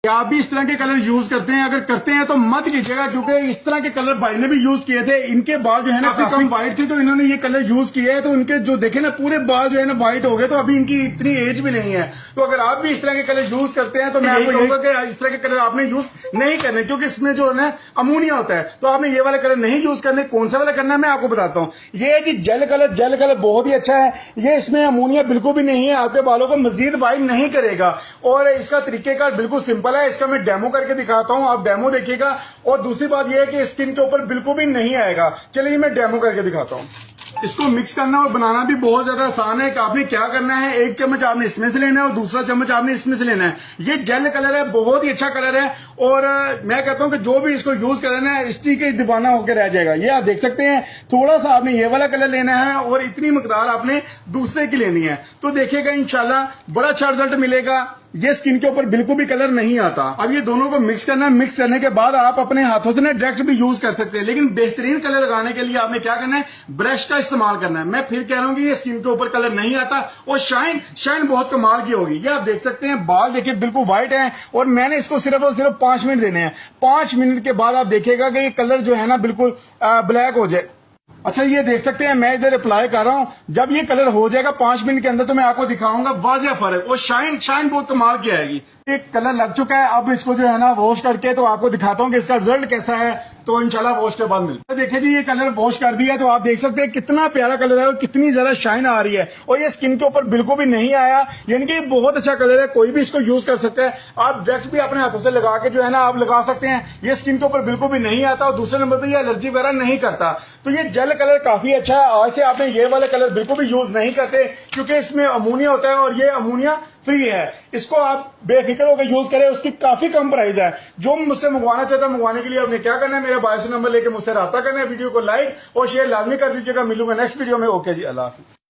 क्या आप भी इस तरह के कलर यूज करते हैं? अगर करते हैं तो मत कीजिएगा, क्योंकि इस तरह के कलर भाई ने भी यूज किए थे। इनके बाल जो है ना काफी व्हाइट थे, तो इन्होंने ये कलर यूज किया है, तो इनके जो देखे ना पूरे बाल जो है ना व्हाइट हो गए। तो अभी इनकी इतनी एज भी नहीं है। तो अगर आप भी इस तरह के कलर यूज करते हैं तो मैं आपको कहूंगा कि इस तरह के कलर आपने यूज नहीं करने, क्योंकि इसमें जो है ना अमोनिया होता है। तो आपने ये वाला कलर नहीं यूज करने। कौन सा वाला करना है मैं आपको बताता हूँ। ये है जी जेल कलर। जेल कलर बहुत ही अच्छा है। ये इसमें अमोनिया बिल्कुल भी नहीं है, आपके बालों को मजीद व्हाइट नहीं करेगा। और इसका तरीकेकार बिल्कुल सिंपल है। इसका मैं डेमो करके दिखाता हूं, आप डेमो देखिएगा। और दूसरी बात यह है कि स्किन के ऊपर बिल्कुल भी नहीं आएगा। चलिए मैं डेमो करके दिखाता हूं। इसको मिक्स करना और बनाना भी बहुत ज्यादा आसान है। कि आपने क्या करना है, एक चम्मच आपने इसमें से लेना है और दूसरा चम्मच आपने इसमें से लेना है। ये जेल कलर है, बहुत ही अच्छा कलर है। और मैं कहता हूं कि जो भी इसको यूज करे ना, इसी के दीवाना होकर रह जाएगा। ये आप देख सकते हैं, थोड़ा सा आपने ये वाला कलर लेना है और इतनी मकदार आपने दूसरे की लेनी है। तो देखिएगा इंशाल्लाह बड़ा अच्छा रिजल्ट मिलेगा। ये स्किन के ऊपर बिल्कुल भी कलर नहीं आता। अब ये दोनों को मिक्स करना है। मिक्स करने के बाद आप अपने हाथों से ना डायरेक्ट भी यूज कर सकते हैं, लेकिन बेहतरीन कलर लगाने के लिए आपने क्या करना है, ब्रश का इस्तेमाल करना है। मैं फिर कह रहा हूं कि ये स्किन के ऊपर कलर नहीं आता और शाइन बहुत कमाल की होगी। ये आप देख सकते हैं, बाल देखिए बिल्कुल व्हाइट है। और मैंने इसको सिर्फ और सिर्फ 5 मिनट देने हैं। 5 मिनट के बाद आप देखिएगा कि ये कलर जो है ना बिल्कुल ब्लैक हो जाए। अच्छा ये देख सकते हैं, मैं इधर अप्लाई कर रहा हूं। जब ये कलर हो जाएगा 5 मिनट के अंदर, तो मैं आपको दिखाऊंगा वाजिया फर्क। और शाइन बहुत कमाल की आएगी। एक कलर लग चुका है। अब इसको जो है ना वॉश करके तो आपको दिखाता हूं कि इसका रिजल्ट कैसा है। तो इंशाल्लाह वॉश के बाद मिलता है। देखिए जी, ये कलर वॉश कर दिया, तो आप देख सकते हैं कितना प्यारा कलर है और कितनी ज्यादा शाइन आ रही है। और ये स्किन के ऊपर बिल्कुल भी नहीं आया, यानी कि बहुत अच्छा कलर है। कोई भी इसको यूज कर सकता है। आप डायरेक्ट भी अपने हाथों से लगा के जो है ना आप लगा सकते हैं। ये स्किन के ऊपर बिल्कुल भी नहीं आता और दूसरे नंबर पर ये एलर्जी वगैरह नहीं करता। तो ये जेल कलर काफी अच्छा है। आज से आपने ये वाले कलर बिल्कुल भी यूज नहीं करते, क्योंकि इसमें अमोनिया होता है और ये अमोनिया फ्री है। इसको आप बेफिक्र होकर यूज करें। उसकी काफी कम प्राइस है। जो मुझसे मंगवाना चाहता है, मंगवाने के लिए आपने क्या करना है, मेरा बायो से नंबर लेके मुझसे राब्ता करना है। वीडियो को लाइक और शेयर लाजमी कर दीजिएगा। मिलूंगा नेक्स्ट वीडियो में। ओके जी, अल्लाह हाफिज।